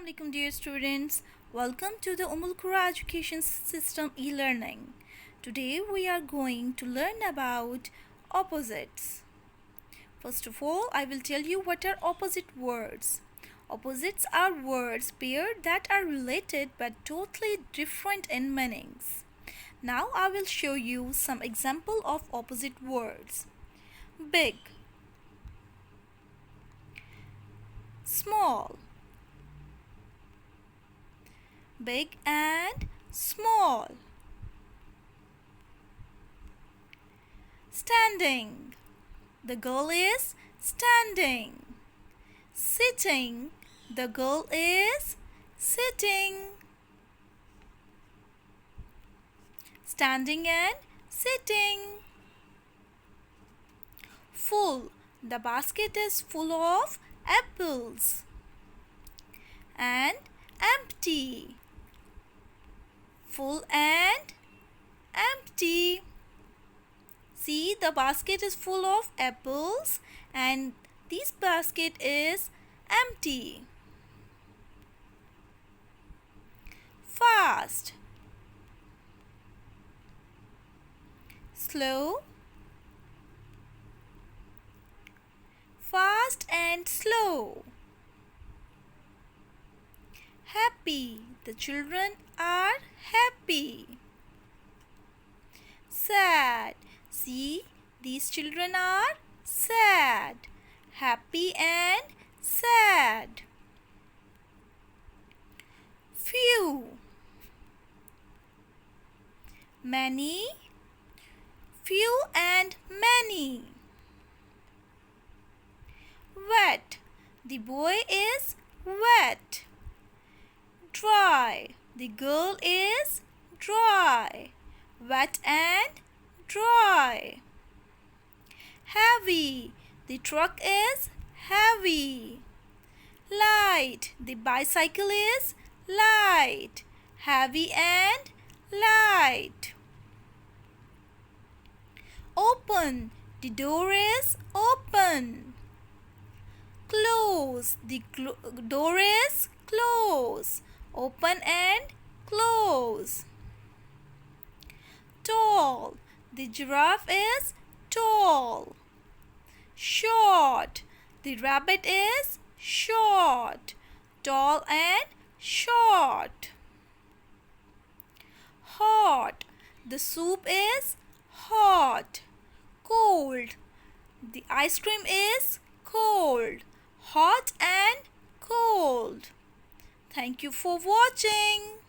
Assalamualaikum dear students. Welcome to the Qura Education System e-learning. Today we are going to learn about opposites. First of all, I will tell you what are opposite words. Opposites are words paired that are related but totally different in meanings. Now I will show you some example of opposite words. Big, small, big and small. Standing, the girl is standing. Sitting, the girl is sitting. Standing and sitting. Full, the basket is full of apples. And empty, full and empty. See, the basket is full of apples and this basket is empty. Fast, slow, fast and slow. Happy, the children are happy. Sad, see, these children are sad. Happy and sad. Few, many, few and many. Wet, the boy is wet. Dry, the girl is dry. Wet and dry. Heavy, the truck is heavy. Light, the bicycle is light. Heavy and light. Open, the door is open. Close, the door is close. Open and close. Tall, the giraffe is tall. Short, the rabbit is short. Tall and short. Hot, the soup is hot. Cold, the ice cream is cold. Hot and cold. Thank you for watching.